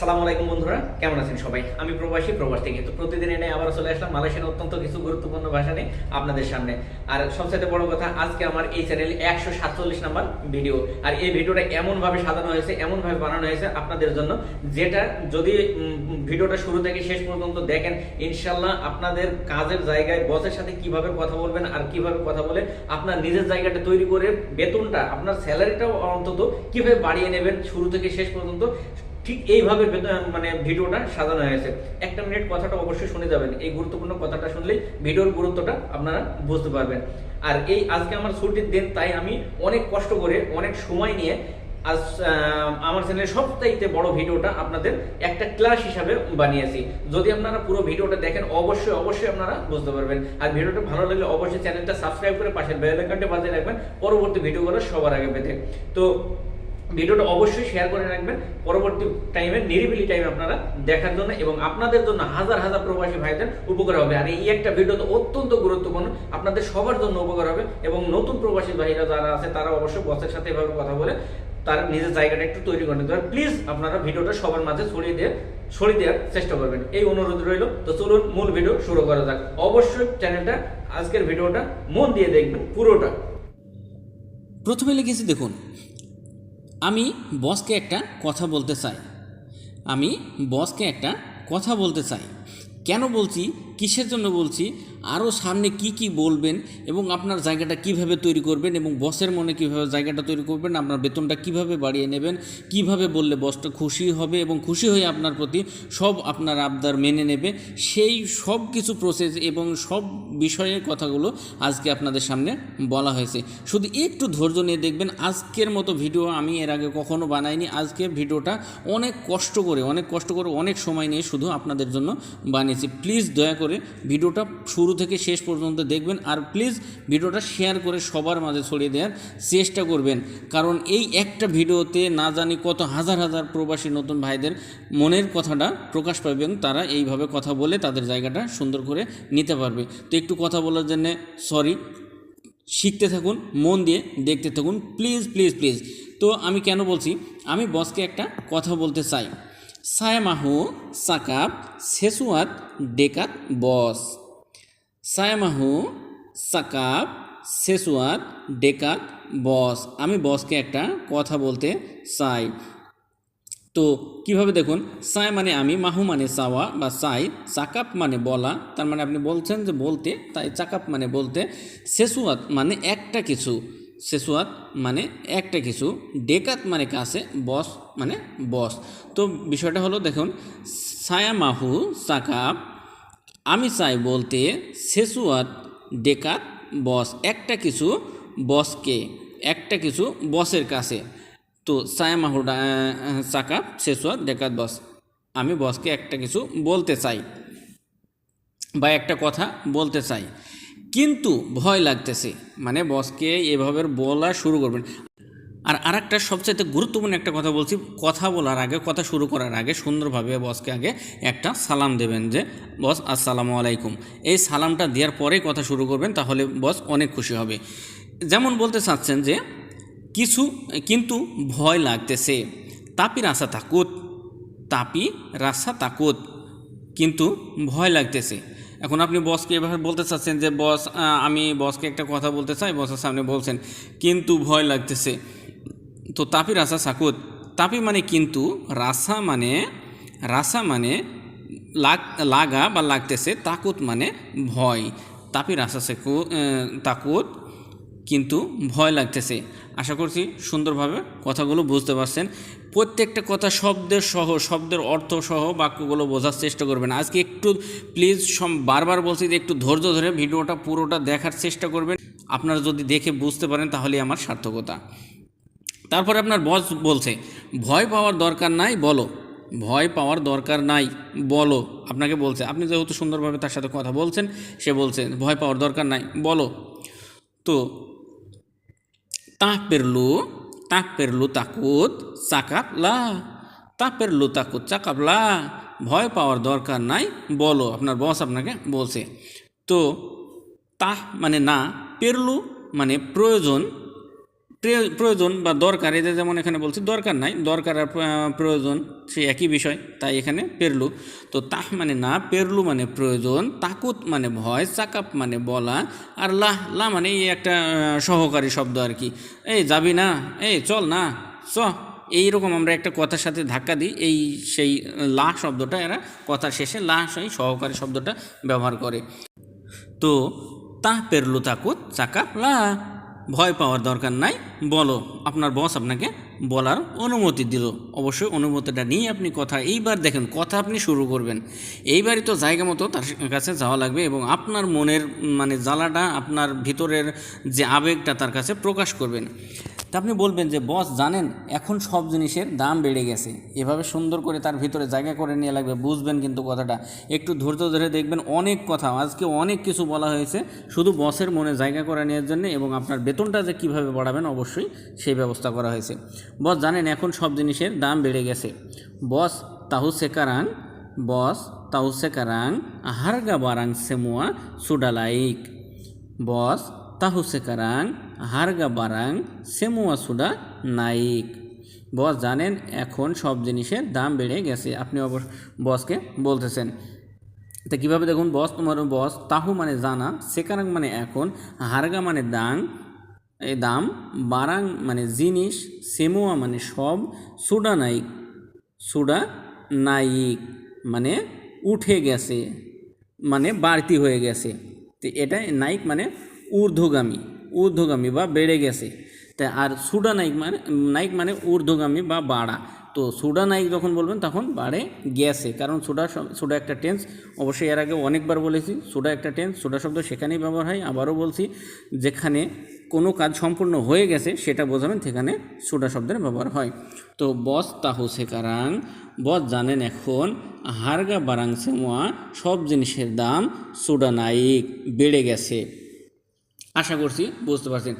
আসসালামু আলাইকুম বন্ধুরা, কেমন আছেন সবাই? আমি প্রবাস থেকে তো প্রতিদিন এনে আবার চলে আসলাম মালয়েশিয়ার অত্যন্ত কিছু গুরুত্বপূর্ণ ভাষা নিয়ে আপনাদের সামনে। আর সবচেয়ে বড় কথা, আজকে আমার এই চ্যানেলে 147 নাম্বার ভিডিও। আর এই ভিডিওটা এমনভাবে সাজানো হয়েছে, এমনভাবে বানানো হয়েছে আপনাদের জন্য, যেটা যদি ভিডিওটা শুরু থেকে শেষ পর্যন্ত দেখেন, ইনশাল্লাহ আপনাদের কাজের জায়গায় বসের সাথে কিভাবে কথা বলবেন আর কিভাবে কথা বলে আপনার নিজের জায়গাটা তৈরি করে বেতনটা, আপনার স্যালারিটাও অন্তত কিভাবে বাড়িয়ে নেবেন শুরু থেকে শেষ পর্যন্ত, ঠিক এইভাবে ভিডিওটা সাজানো হয়েছে। একটা মিনিট কথাটা অবশ্যই শুনে যাবেন, এই গুরুত্বপূর্ণ কথাটা শুনলেই ভিডিওর গুরুত্বটা আপনারা বুঝতে পারবেন। আর আজকে আমার ছুটির দিন, তাই আমি অনেক কষ্ট করে অনেক সময় নিয়ে আজ আমার চ্যানেলের সবচাইতে বড় ভিডিওটা আপনাদের একটা ক্লাস হিসাবে বানিয়েছি। যদি আপনারা পুরো ভিডিওটা দেখেন, অবশ্যই আপনারা বুঝতে পারবেন। আর ভিডিওটা ভালো লাগলে অবশ্যই চ্যানেলটা সাবস্ক্রাইব করে পাশের বেল আইকনটা বাজিয়ে রাখবেন পরবর্তী ভিডিওগুলো সবার আগে পেতে। তো ভিডিওটা অবশ্যই শেয়ার করে রাখবেন পরবর্তী টাইমে, নিরিবিলি টাইমে আপনারা দেখার জন্য, এবং আপনাদের জন্য হাজার হাজার প্রবাসী ভাইদের উপকার হবে। আর এই একটা ভিডিও তো অত্যন্ত গুরুত্বপূর্ণ, আপনাদের সবার জন্য উপকার হবে। এবং নতুন প্রবাসী ভাইরা যারা আছে তারা অবশ্যই বসের সাথে এভাবে কথা বলে তার নিজের জায়গাটা একটু তৈরি করে নিতে হবে। প্লিজ আপনারা ভিডিওটা সবার মাঝে ছড়িয়ে দেওয়ার চেষ্টা করবেন, এই অনুরোধ রইল। তো চলুন মূল ভিডিও শুরু করা যাক। অবশ্যই চ্যানেলটা, আজকের ভিডিওটা মন দিয়ে দেখবেন পুরোটা। প্রথমে লিখেছি দেখুন, আমি বসকে একটা কথা বলতে চাই। আমি বসকে একটা কথা বলতে চাই। কেন বলছি, কিসের জন্য বলছি, আরও সামনে কি কি বলবেন এবং আপনার জায়গাটা কিভাবে তৈরি করবেন এবং বসের মনে কিভাবে জায়গাটা তৈরি করবেন, আপনার বেতনটা কিভাবে বাড়িয়ে নেবেন, কিভাবে বললে বসটা খুশি হবে এবং খুশি হয়ে আপনার প্রতি সব আপনার আবদার মেনে নেবে, সেই সব কিছু প্রসেস এবং সব বিষয়ের কথাগুলো আজকে আপনাদের সামনে বলা হয়েছে। শুধু একটু ধৈর্য নিয়ে দেখবেন। আজকের মতো ভিডিও আমি এর আগে কখনো বানাইনি। আজকে ভিডিওটা অনেক কষ্ট করে অনেক সময় নিয়ে শুধু আপনাদের জন্য বানিয়েছি। প্লিজ দয়া করে ভিডিওটা শুরু থেকে শেষ পর্যন্ত দেখবেন। আর প্লিজ ভিডিওটা শেয়ার করে সবার মাঝে ছড়িয়ে দেওয়ার চেষ্টা করবেন, কারণ এই একটা ভিডিওতে না জানি কত হাজার হাজার প্রবাসী নতুন ভাইদের মনের কথাটা প্রকাশ পাবে এবং তারা এইভাবে কথা বলে তাদের জায়গাটা সুন্দর করে নিতে পারবে। তো একটু কথা বলার জন্য সরি, শিখতে থাকুন, মন দিয়ে দেখতে থাকুন, প্লিজ প্লিজ প্লিজ। তো আমি কেন বলছি, আমি বসকে একটা কথা বলতে চাই। সায়মাহু সাকাপ সেসুয়াত ডেকাত বস। সায়মাহু সাকাপ সেসুয়াত ডেকাত বস। আমি বসকে একটা কথা বলতে চাই। তো কিভাবে দেখুন, সাই মানে আমি, মাহু মানে চাওয়া বা চাই, চাকাপ মানে বলা, তার মানে আপনি বলছেন যে বলতে, তাই চাকাপ মানে বলতে, সেসুয়াত মানে একটা কিছু, সেসুয়াত মানে একটা কিছু, ডেকাত মানে কাছে, বস মানে বস। তো বিষয়টা হলো দেখুন, সায়া মাহু চাকাপ, আমি চাই বলতে, সেসুয়াত ডেকাত বস, একটা কিছু বসকে, একটা কিছু বসের কাছে। তো সায়া মাহুডা চাকাপ সেসুয়াত ডেকাত বস, আমি বসকে একটা কিছু বলতে চাই বা একটা কথা বলতে চাই, কিন্তু ভয় লাগতেছে, মানে বসকে এভাবে বলা শুরু করবেন। আর আরেকটা সবচাইতে গুরুত্বপূর্ণ একটা কথা বলছি, কথা বলার আগে, কথা শুরু করার আগে সুন্দরভাবে বসকে আগে একটা সালাম দেবেন, যে বস আসসালামু আলাইকুম। এই সালামটা দেওয়ার পরে কথা শুরু করবেন, তাহলে বস অনেক খুশি হবে। যেমন বলতে চাচ্ছেন যে কিন্তু ভয় লাগতেছে, তাপি রাসা তাকুত, তাপি রাসা তাকুত, কিন্তু ভয় লাগতেছে। এখন আপনি বসকে এভাবে বলতে চাচ্ছেন যে বস, আমি বসকে একটা কথা বলতে চাই, বসের সামনে বলছেন কিন্তু ভয় লাগতেছে। তো তাপি রাসা সাকুত, তাপি মানে কিন্তু, রাসা মানে লাগা বা লাগতেছে, তাকুত মানে ভয়, তাপি রাসা তাকুত, কিন্তু ভয় লাগতেছে। আশা করছি সুন্দরভাবে কথাগুলো বুঝতে পারছেন। প্রত্যেকটা কথা শব্দের অর্থ সহ বাক্যগুলো বোঝার চেষ্টা করবেন। আজকে একটু প্লিজ বারবার বলছি যে একটু ধৈর্য ধরে ভিডিওটা পুরোটা দেখার চেষ্টা করবেন। আপনারা যদি দেখে বুঝতে পারেন তাহলেই আমার সার্থকতা। তারপরে আপনার বস বলছে, ভয় পাওয়ার দরকার নাই বলো, ভয় পাওয়ার দরকার নাই বলো, আপনাকে বলছে, আপনি যেহেতু সুন্দরভাবে তার সাথে কথা বলছেন, সে বলছে ভয় পাওয়ার দরকার নাই বলো। তো tak perlu takut cakap lah, tak perlu takut cakap lah, ভয় পাওয়ার দরকার নাই বলো, আপনার বস আপনাকে বলছে। তো তাহ মানে না, পেরলু মানে প্রয়োজন, প্রয়োজন বা দরকার, এদের যেমন এখানে বলছি দরকার নাই, দরকার আর প্রয়োজন সেই একই বিষয়, তাই এখানে পেরলু। তো তাহ মানে না, পেরলু মানে প্রয়োজন, তাকুত মানে ভয়, চাকাপ মানে বলা, আর লাহ লা মানে এই একটা সহকারী শব্দ আর কি। এই যাবি না, এই চল না, চ, এইরকম আমরা একটা কথার সাথে ধাক্কা দিই, এই সেই লা শব্দটা এরা কথার শেষে লা সেই সহকারী শব্দটা ব্যবহার করে। তো তাহ পেরলু তাকুত চাকাপ লা, ভয় পাওয়ার দরকার নাই, বলো। আপনার বস আপনাকে বলার অনুমতি দিল, অবশ্যই অনুমতিটা নিয়ে আপনি কথা, এইবার দেখেন কথা আপনি শুরু করবেন। এইবারই তো জায়গা মতো তার কাছে যাওয়া লাগবে এবং আপনার মনের মানে জ্বালাটা, আপনার ভিতরের যে আবেগটা তার কাছে প্রকাশ করবেন। তা আপনি বলবেন যে বস জানেন এখন সব জিনিসের দাম বেড়ে গেছে, এভাবে সুন্দর করে তার ভিতরে জায়গা করে নিয়ে লাগবে, বুঝবেন কিন্তু কথাটা, একটু ধৈর্য ধরে দেখবেন। অনেক কথা আজকে অনেক কিছু বলা হয়েছে শুধু বসের মনে জায়গা করে নেওয়ার জন্য, এবং আপনার বেতনটা যে কীভাবে বাড়াবেন অবশ্যই সেই ব্যবস্থা করা হয়েছে। বস জানেন এখন সব জিনিসের দাম বেড়ে গেছে। বস তাহু সেকারাং, বস তাহু সেকারাং harga barang semua sudah naik. Bos tahu sekarang harga barang semua sudah naik. বস জানেন এখন সব জিনিসের দাম বেড়ে গেছে, আপনি বসকে বলতেছেন। তা কীভাবে দেখুন, বস তোমার বস, তাহু মানে জানা, সেকারাং মানে এখন, হারগা মানে দাম, এই দাম, বারাং মানে জিনিস, সেমুয়া মানে সব, সুডা নাইক, সুডা নাইক মানে উঠে গেছে, মানে বাড়তি হয়ে গেছে। তো এটা নাইক মানে ঊর্ধ্বগামী, ঊর্ধ্বগামী বা বেড়ে গেছে। তা আর সুডা নাইক মানে ঊর্ধ্বগামী বা বাড়া। তো সুডা নাইক যখন বলবেন তখন বাড়ে গেছে, কারণ সুডা একটা টেন্স, অবশ্যই এর আগে অনেকবার বলেছি সুডা একটা টেন্স, সুডা শব্দ সেখানেই ব্যবহার হয়। আবারও বলছি, যেখানে কোনো কাজ সম্পূর্ণ হয়ে গেছে সেটা বোঝাবেন সেখানে সুডা শব্দের ব্যবহার হয়। তো বস তাহু সেকারাং, বস জানেন এখন, হারগা বারাং সেমুয়া সব জিনিসের দাম, সুডা নাইক বেড়ে গেছে। আশা করছি বুঝতে পারছেন।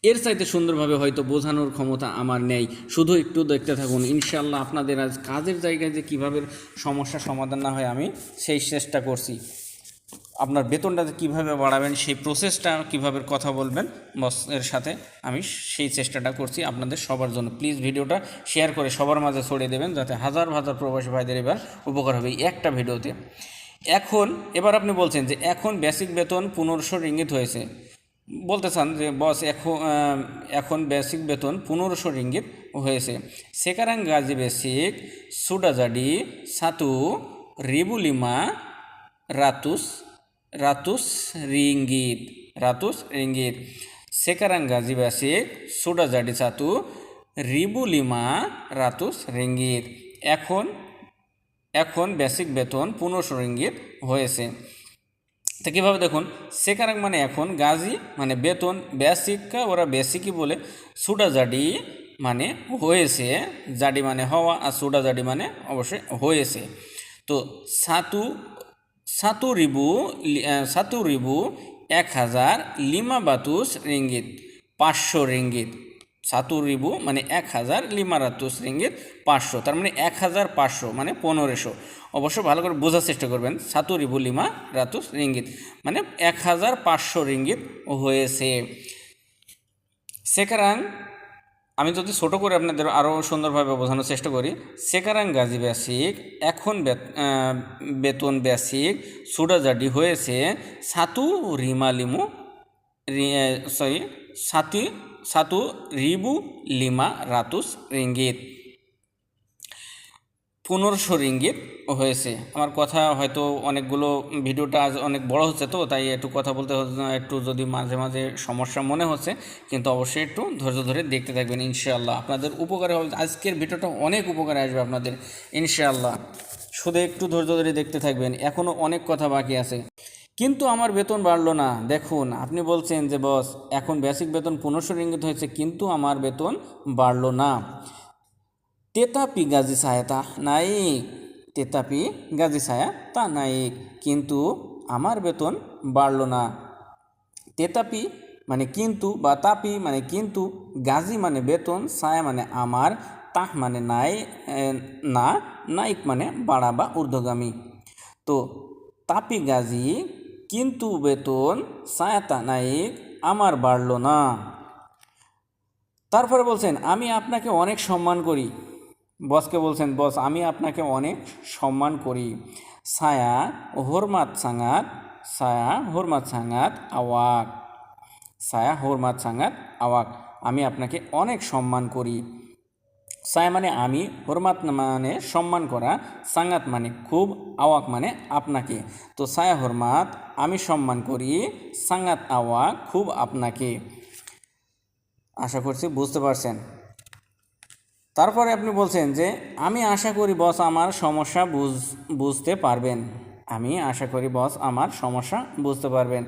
এর চাইতে সুন্দরভাবে হয়তো বোঝানোর ক্ষমতা আমার নেই, শুধু একটু দেখতে থাকুন। ইনশাল্লাহ আপনাদের আজ কাজের জায়গায় যে কীভাবে সমস্যার সমাধান না হয় আমি সেই চেষ্টা করছি। আপনার বেতনটা কীভাবে বাড়াবেন সেই প্রসেসটা, কীভাবে কথা বলবেন বসের সাথে, আমি সেই চেষ্টাটা করছি আপনাদের সবার জন্য। প্লিজ ভিডিওটা শেয়ার করে সবার মাঝে ছড়িয়ে দেবেন, যাতে হাজার হাজার প্রবাসী ভাইদের এবার উপকার হবে এই একটা ভিডিওতে। এবার আপনি বলছেন যে এখন বেসিক বেতন 1500 রিঙ্গিত হয়েছে, বলতে চান যে বস এখন বেসিক বেতন 1500 রিঙ্গিত হয়েছে। সেকারাং গাজি বেসিক সুডা জাডি সাতু রিবুলিমা রাতুস রিঙ্গিত। সেকারাং গাজি বেসিক সুডা জাডি সাতু রিবুলিমা রাতুস রিঙ্গিত। এখন বেসিক বেতন 1500 রিঙ্গিত হয়েছে। তো কীভাবে দেখুন, সেকারাং মানে এখন, গাজি মানে বেতন, বেসিককে ওরা বেসিকই বলে, সুডা জাডি মানে হয়েছে, জাডি মানে হওয়া, আর সুডা জাডি মানে অবশ্যই হয়েছে। তো সাতু রিবু 1000 500 রিঙ্গিত, 500 রিঙ্গিত। সাতু রিবু মানে 1000 500 রিঙ্গিত, 500, তার মানে 1500 মানে 1500। অবশ্য ভালো করে বোঝার চেষ্টা করবেন, সাতু রিবু 500 রিঙ্গিত মানে 1500 রিঙ্গিত হয়েছে। সেকারাং, আমি যদি ছোট করে আপনাদের আরও সুন্দরভাবে বোঝানোর চেষ্টা করি, সেকারাং গাজি বেসিক এখন বেতন বেসিক সুডা জাডি হয়েছে সাতু রিবু 500 রিঙ্গিত, 1500 রিঙ্গিত হয়েছে। আমার কথা হয়তো অনেকগুলো, ভিডিওটা আজ অনেক বড় হচ্ছে, তো তাই একটু কথা বলতে একটু যদি মাঝে মাঝে সমস্যা মনে হচ্ছে, কিন্তু অবশ্যই একটু ধৈর্য ধরে দেখতে থাকবেন, ইনশাআল্লাহ আপনাদের উপকারে হবে। আজকের ভিডিওটা অনেক উপকারে আসবে আপনাদের ইনশাআল্লাহ, শুধু একটু ধৈর্য ধরে দেখতে থাকবেন, এখনও অনেক কথা বাকি আছে। কিন্তু আমার বেতন বাড়লো না। দেখুন, আপনি বলছেন যে বস এখন বেসিক বেতন 1500 রিঙ্গিত হয়েছে, কিন্তু আমার বেতন বাড়লো না। তেতাপি গাজি সায়াতা নাইক, তেতাপি গাজি সায়াতা নাইক, কিন্তু আমার বেতন বাড়লো না। তেতাপি মানে কিন্তু, বা তাপি মানে কিন্তু, গাজি মানে বেতন, সায়া মানে আমার, তাহ মানে না, নাইক মানে বাড়া বা ঊর্ধ্বগামী। তো তাপি গাজি কিন্তু বেতন, সায়াতা নাইক আমার বাড়লো না। তারপরে বলছেন আমি আপনাকে অনেক সম্মান করি। বসকে বলছেন বস আমি আপনাকে অনেক সম্মান করি। saya hormat sangat, saya hormat sangat awak, saya hormat sangat awak, আমি আপনাকে অনেক সম্মান করি। সায়া মানে আমি, হরমাত মানে সম্মান করা, সাঙ্গাত মানে খুব, আওয়াক মানে আপনাকে। তো সায়া হরমাত আমি সম্মান করি, সাঙ্গাত আওয়াক খুব আপনাকে। আশা করছি বুঝতে পারছেন। তারপরে আপনি বলছেন যে আমি আশা করি বস আমার সমস্যা বুঝতে পারবেন। আমি আশা করি বস আমার সমস্যা বুঝতে পারবেন।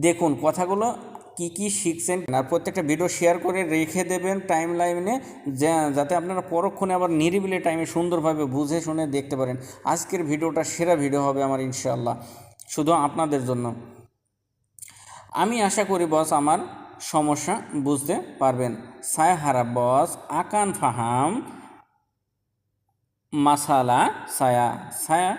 দেখুন কথাগুলো কি শিখছেন, আর প্রত্যেকটা ভিডিও শেয়ার করে রেখে দেবেন টাইম লাইনে, যাতে আপনারা পরক্ষণে আবার নিরিবিলি টাইমে সুন্দরভাবে বুঝে শুনে দেখতে পারেন। আজকের ভিডিওটা সেরা ভিডিও হবে আমার ইনশাআল্লাহ, শুধু আপনাদের জন্য। আমি আশা করি বস আমার সমস্যা বুঝতে পারবেন। saya harap bos akan paham masalah saya, saya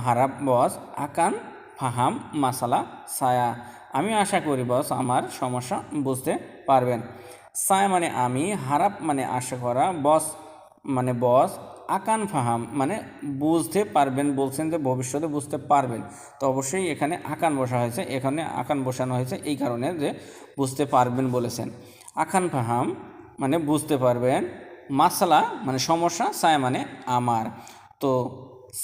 harap bos akan paham masalah saya, আমি আশা করি বস আমার সমস্যা বুঝতে পারবেন। saya মানে আমি, হারাপ মানে আশা করা, বস মানে বস, আকান ফাহাম মানে বুঝতে পারবেন, বলছেন যে ভবিষ্যতে বুঝতে পারবেন। তো অবশ্যই এখানে আকান বসা হয়েছে, এখানে আকান বসানো হয়েছে এই কারণে যে বুঝতে পারবেন বলেছেন। আকান ফাহাম মানে বুঝতে পারবেন, মাসালা মানে সমস্যা, সায়া মানে আমার। তো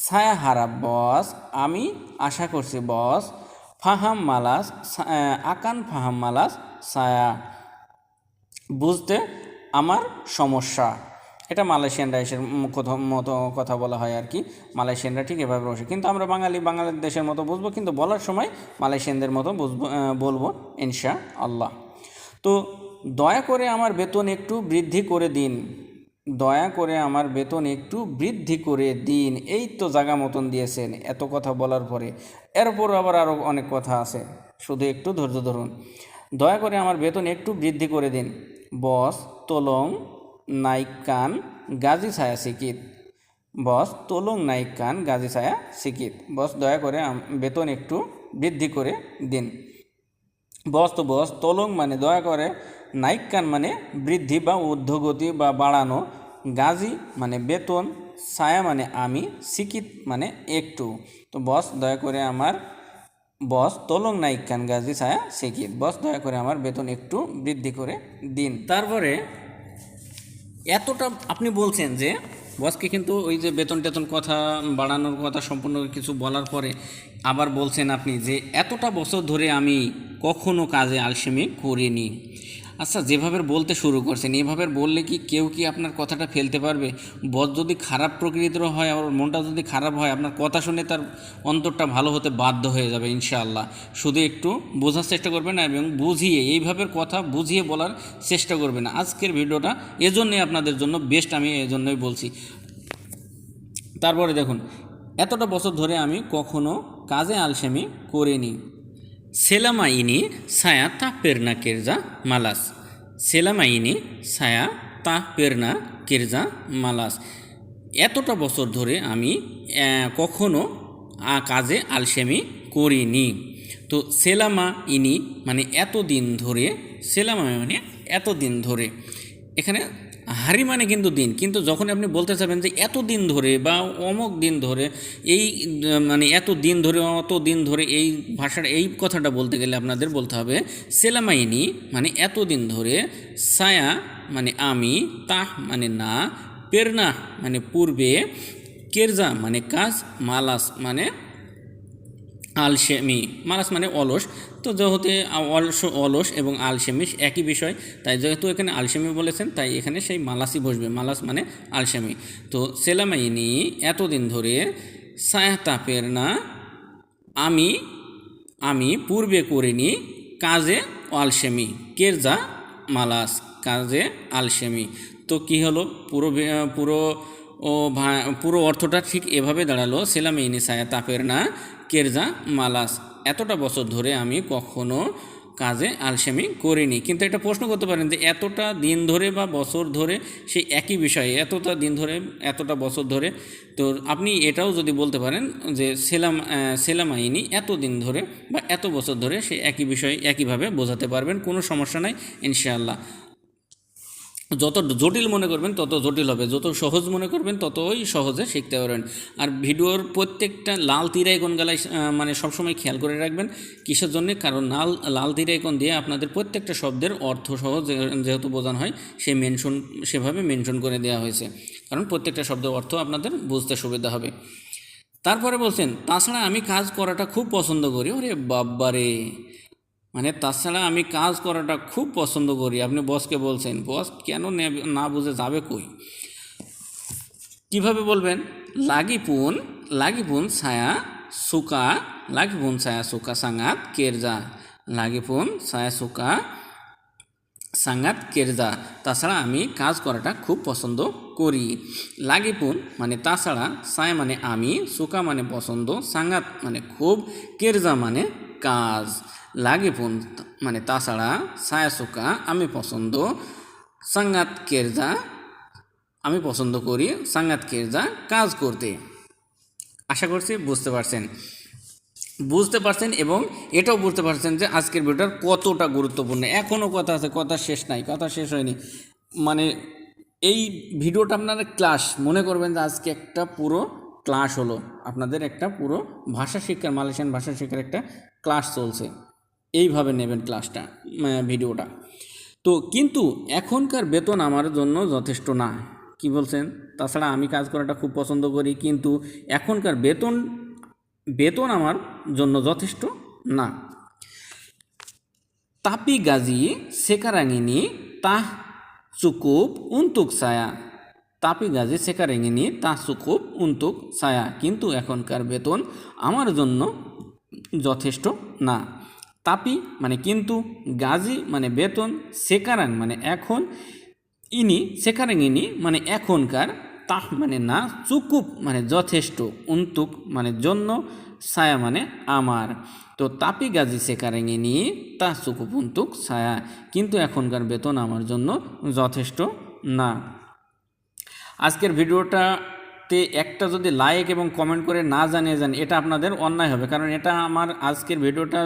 সায়া হারাপ বস আমি আশা করছি বস, ফাহাম মালাস আকান ফাহাম মালাস সায়া বুঝতে আমার সমস্যা। এটা মালয়েশিয়ানরা এসে মতো কথা বলা হয় আর কি, মালয়েশিয়ানরা ঠিক এভাবে বসে, কিন্তু আমরা বাংলাদেশের মতো বুঝবো, কিন্তু বলার সময় মালয়েশিয়ানদের মতো বলবো ইনশা আল্লাহ। তো দয়া করে আমার বেতন একটু বৃদ্ধি করে দিন, দয়া করে আমার বেতন একটু বৃদ্ধি করে দিন। এই তো জায়গা মতন দিয়েছেন এত কথা বলার পরে, এরপর আবার আরও অনেক কথা আছে, শুধু একটু ধৈর্য ধরুন। দয়া করে আমার বেতন একটু বৃদ্ধি করে দিন। বস তলং নাইকান গাজী ছায়া সিকিত, বস তলং নাইকান গাজী ছায়া সিকিত, বস দয়া করে বেতন একটু বৃদ্ধি করে দিন। বস তো বস, তলং মানে দয়া করে, নাইকান মানে বৃদ্ধি বা ঊর্ধ্বগতি বা বাড়ানো, গাজী মানে বেতন, ছায়া মানে আমি, সিকিত মানে একটু। তো বস দয়া করে আমার, বস তলং নাইকান গাজী ছায়া সিকিত, বস দয়া করে আমার বেতন একটু বৃদ্ধি করে দিন। তারপরে এতটা আপনি বলছেন যে বসকে, কিন্তু ওই যে বেতন টেতন কথা বাড়ানোর কথা সম্পূর্ণ কিছু বলার পরে আবার বলছেন আপনি যে এতটা বছর ধরে আমি কখনো কাজে আলসেমি করিনি। আচ্ছা, যেভাবে বলতে শুরু করছেন এভাবে বললে কি কেউ কি আপনার কথাটা ফেলতে পারবে? বস যদি খারাপ প্রকৃতির হয়, আর মনটা যদি খারাপ হয়, আপনার কথা শুনে তার অন্তরটা ভালো হতে বাধ্য হয়ে যাবে ইনশাআল্লাহ। শুধু একটু বোঝার চেষ্টা করবেন এবং বুঝিয়ে, এইভাবে কথা বুঝিয়ে বলার চেষ্টা করবেন। আজকের ভিডিওটা এজন্যই আপনাদের জন্য বেস্ট, আমি এজন্যই বলছি। তারপরে দেখুন, এতটা বছর ধরে আমি কখনো কাজে আলসেমি করিনি। selama ini saya tak pernah kerja malas, selama ini saya tak pernah kerja malas, এতটা বছর ধরে আমি কখনো কাজে আলসেমি করিনি। তো সেলামা ইনি মানে এতদিন ধরে, সেলামা মানে এতদিন ধরে, এখানে হারি মানে কিন্তু দিন, কিন্তু যখন আপনি বলতে চাবেন যে এত দিন ধরে বা অমুক দিন ধরে, এই মানে এত দিন ধরে অত দিন ধরে, এই ভাষার এই কথাটা বলতে গেলে আপনাদের বলতে হবে সেলামাইনি মানে এত দিন ধরে, সায়া মানে আমি, তাহ মানে না, পেরনা মানে পূর্বে, কেরজা মানে কাজ, মালাস মানে আলসেমি, মালাস মানে অলস। তো যেহেতু অলস এবং আলসেমি একই বিষয়, তাই যেহেতু এখানে আলসেমি বলেছেন তাই এখানে সেই মালাসই বসবে, মালাস মানে আলসেমি। তো সেলামাইনি এতদিন ধরে, সায়াতা পেরনা আমি পূর্বে করিনি, কাজে আলসেমি, কেরজা মালাস কাজে আলসেমি। তো কি হলো, পুরো অর্থটা ঠিক এভাবে দাঁড়ালো, সেলামাইনি সায়াতা পেরনা কেরজা মালাস, এতটা বছর ধরে আমি কখনো কাজে আলসেমি করিনি। কিন্তু একটা প্রশ্ন করতে পারেন যে এতটা দিন ধরে বা বছর ধরে সেই একই বিষয়ে, এতটা দিন ধরে এতটা বছর ধরে, তো আপনি এটাও যদি বলতে পারেন যে সেলামাইনি এত দিন ধরে বা এত বছর ধরে, সেই একই বিষয় একইভাবে বোঝাতে পারবেন, কোনো সমস্যা নাই ইনশাআল্লাহ। যত জটিল মনে করবেন তত জটিল হবে, যত সহজ মনে করবেন ততই সহজে শিখতে পারবেন। আর ভিডিওর প্রত্যেকটা লাল তীর আইকন গেলায় মানে সবসময় খেয়াল করে রাখবেন। কিসের জন্যে? কারণ লাল তীর আইকন দিয়ে আপনাদের প্রত্যেকটা শব্দের অর্থ সহজ যেহেতু বোঝানো হয় সেভাবে মেনশন করে দেওয়া হয়েছে, কারণ প্রত্যেকটা শব্দের অর্থ আপনাদের বুঝতে সুবিধা হবে। তারপরে বলছেন তাছাড়া আমি কাজ করাটা খুব পছন্দ করি। ওরে বাব্বারে, মানে তাছাড়া আমি কাজ করাটা খুব পছন্দ করি। আপনি বসকে বলছেন, বস কেন না বুঝে যাবে কই? কিভাবে বলবেন? লাগিপুন ছায়া সুকা সাঙ্গাত কেরজা। লাগিপুন ছায়া সুকা সাঙ্গাত কেরজা। তাছাড়া আমি কাজ করাটা খুব পছন্দ করি। লাগিপুন মানে তাছাড়া, ছায়া মানে আমি, সুকা মানে পছন্দ, সাঙ্গাত মানে খুব, কেরজা মানে কাজ। লাগিপুন মানে তাছাড়া, ছায়া সুকা আমি পছন্দ, সাঙ্গাত কেরজা আমি পছন্দ করি, সাঙ্গাত কেরজা কাজ করতে। আশা করছি বুঝতে পারছেন এবং এটাও বুঝতে পারছেন যে আজকের ভিডিওটা কতটা গুরুত্বপূর্ণ। এখনও কথা আছে, কথা শেষ হয়নি। মানে এই ভিডিওটা আপনারা ক্লাস মনে করবেন যে আজকে একটা পুরো ক্লাস হলো, আপনাদের একটা পুরো মালয়েশিয়ান ভাষা শিক্ষার একটা ক্লাস চলছে। এইভাবে নেবেন ক্লাসটা, ভিডিওটা। তো কিন্তু এখনকার বেতন আমার জন্য যথেষ্ট না। কি বলছেন? তাছাড়া আমি কাজ করাটা খুব পছন্দ করি, কিন্তু এখনকার বেতন আমার জন্য যথেষ্ট না। Tapi gaji sekarang ini tah cukup untuk saya. Tapi gaji sekarang ini tah cukup untuk saya. কিন্তু এখনকার বেতন আমার জন্য যথেষ্ট না। তাপি মানে কিন্তু, গাজি মানে বেতন, সেকারাং মানে এখন, সেকারাং ইনি মানে এখনকার, তাহ মানে না, চুকুপ মানে যথেষ্ট, উন্তুক মানে জন্য, ছায়া মানে আমার। তো তাপি গাজি সেকারাং ইনি তা চুকুপ উন্তুক ছায়া, কিন্তু এখনকার বেতন আমার জন্য যথেষ্ট না। আজকের ভিডিওটাতে একটা যদি লাইক এবং কমেন্ট করে না জানিয়ে যান, এটা আপনাদের অন্যায় হবে। কারণ এটা আমার আজকের ভিডিওটা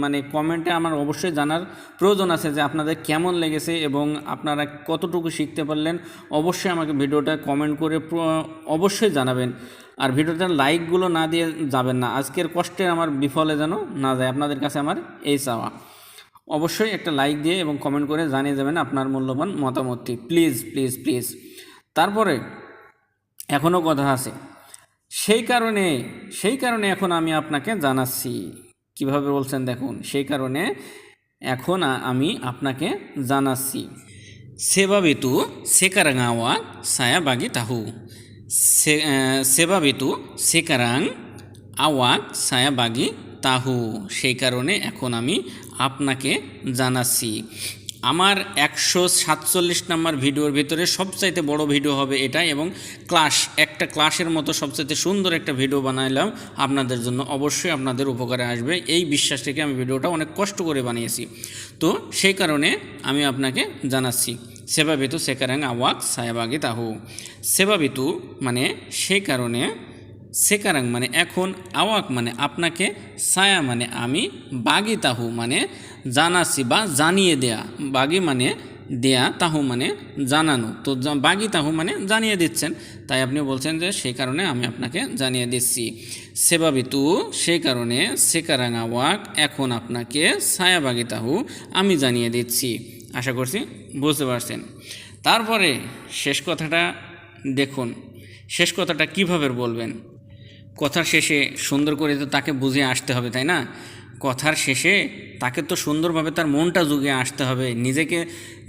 মানে কমেন্টে আমার অবশ্যই জানার প্রয়োজন আছে যে আপনাদের কেমন লেগেছে এবং আপনারা কতটুকু শিখতে পারলেন। অবশ্যই আমাকে ভিডিওটা কমেন্ট করে অবশ্যই জানাবেন। আর ভিডিওটার লাইকগুলো না দিয়ে যাবেন না, আজকের কষ্টে আমার বিফলে যেন না যায়। আপনাদের কাছে আমার এই চাওয়া, অবশ্যই একটা লাইক দিয়ে এবং কমেন্ট করে জানিয়ে যাবেন আপনার মূল্যবান মতামতটি, প্লিজ প্লিজ প্লিজ। তারপরে এখনও কথা আছে, সেই কারণে এখন আমি আপনাকে জানাচ্ছি। কিভাবে বলছেন দেখুন, সেই কারণে এখন আমি আপনাকে জানাচ্ছি। sebab itu sekarang awak saya bagi tahu. sebab itu sekarang awak saya bagi tahu. সেই কারণে এখন আমি আপনাকে জানাচ্ছি। আমার 147 নম্বর ভিডিওর ভিতরে সবচাইতে বড় ভিডিও হবে এটা, এবং একটা ক্লাসের মতো সবচাইতে সুন্দর একটা ভিডিও বানাইলাম আপনাদের জন্য। অবশ্যই আপনাদের উপকারে আসবে এই বিশ্বাস থেকে আমি ভিডিওটা অনেক কষ্ট করে বানিয়েছি। তো সেই কারণে আমি আপনাকে জানাচ্ছি, সেবাবিতু সেকারাং আওয়াক সায়াবাগি তাহু। সেবাবিতু মানে সেই কারণে, সেকারাং মানে এখন, আওয়াক মানে আপনাকে, ছায়া মানে আমি, বাগি তাহু মানে জানাচ্ছি বা জানিয়ে দেয়া। বাগি মানে দেয়া, তাহু মানে জানানো। তো বাগি তাহু মানে জানিয়ে দিচ্ছেন, তাই আপনি বলছেন যে সেই কারণে আমি আপনাকে জানিয়ে দিচ্ছি। সেবাবিতু সেই কারণে, সেকারাং আওয়াক এখন আপনাকে, ছায়া বাগি তাহু আমি জানিয়ে দিচ্ছি। আশা করছি বুঝতে পারছেন। তারপরে শেষ কথাটা দেখুন, শেষ কথাটা কীভাবে বলবেন। কথার শেষে সুন্দর করে তো তাকে বুঝিয়ে আসতে হবে, তাই না? কথার শেষে তাকে তো সুন্দরভাবে তার মনটা জুগিয়ে আসতে হবে।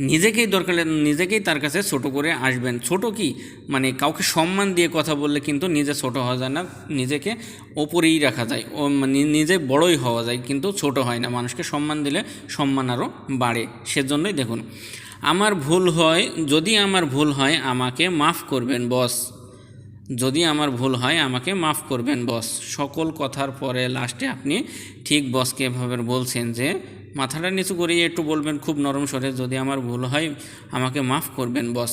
নিজেকেই তার কাছে ছোট করে আসবেন। ছোট কি মানে কাউকে সম্মান দিয়ে কথা বললে কিন্তু নিজে ছোট হওয়া যায় না, নিজেকে ওপরেই রাখা যায়, নিজে বড়ই হওয়া যায়, কিন্তু ছোট হয় না। মানুষকে সম্মান দিলে সম্মান আরও বাড়ে। সেজন্যই দেখুন, যদি আমার ভুল হয় আমাকে মাফ করবেন বস। যদি আমার ভুল হয় আমাকে মাফ করবেন বস। সকল কথার পরে লাস্টে আপনি ঠিক বসকে এভাবে বলছেন যে মাথাটা নিচু করিয়ে একটু বলবেন খুব নরম স্বরে, যদি আমার ভুল হয় আমাকে মাফ করবেন বস।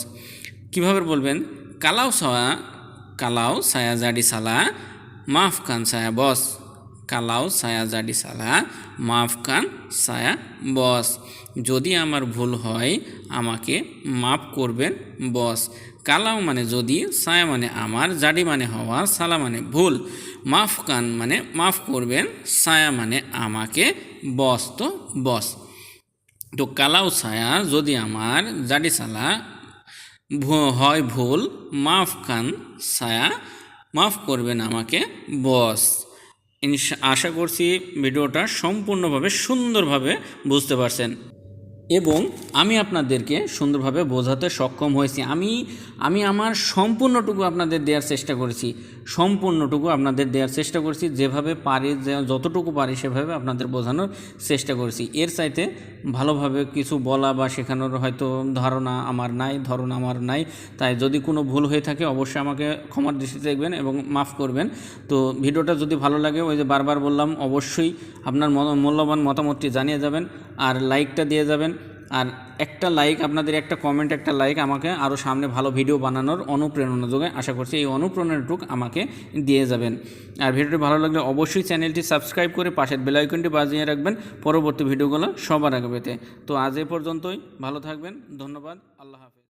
কিভাবে বলবেন? কালাও সায়া জাডি সালা মাফ কান সায়া বস। কালাও ছায়া জাডি সালা মাফ কান ছায়া বস। যদি আমার ভুল হয় আমাকে মাফ করবেন বস। কালাও মানে যদি, ছায়া মানে আমার, জাডি মানে হওয়া, সালা মানে ভুল, মাফ কান মানে মাফ করবেন, ছায়া মানে আমাকে, বস তো বস। তো কালাও ছায়া যদি আমার, জাডি সালা হয় ভুল, মাফ কান ছায়া মাফ করবেন আমাকে বস। আশা করছি ভিডিওটা সম্পূর্ণভাবে সুন্দরভাবে বুঝতে পারছেন এবং আমি আপনাদেরকে সুন্দরভাবে বোঝাতে সক্ষম হয়েছি। আমি আমার সম্পূর্ণটুকু আপনাদের দেওয়ার চেষ্টা করেছি, যেভাবে পারি, যতটুকু পারি সেভাবে আপনাদের বোঝানোর চেষ্টা করেছি। এর চাইতে ভালোভাবে কিছু বলা বা শেখানোর হয়তো ধারণা আমার নাই। তাই যদি কোনো ভুল হয়ে থাকে অবশ্যই আমাকে ক্ষমার দৃষ্টিতে দেখবেন এবং মাফ করবেন। তো ভিডিওটা যদি ভালো লাগে, ওই যে বারবার বললাম, অবশ্যই আপনার মূল্যবান মতামতটি জানিয়ে যাবেন আর লাইকটা দিয়ে যাবেন। আর একটা লাইক, আপনাদের একটা কমেন্ট, একটা লাইক আমাকে আরও সামনে ভালো ভিডিও বানানোর অনুপ্রেরণা যোগায়। আশা করছি এই অনুপ্রেরণাটুকু আমাকে দিয়ে যাবেন। আর ভিডিওটি ভালো লাগলে অবশ্যই চ্যানেলটি সাবস্ক্রাইব করে পাশের বেল আইকনটি বাজিয়ে রাখবেন পরবর্তী ভিডিওগুলো সবার আগে পেতে। তো আজ এ পর্যন্তই, ভালো থাকবেন, ধন্যবাদ, আল্লাহ হাফেজ।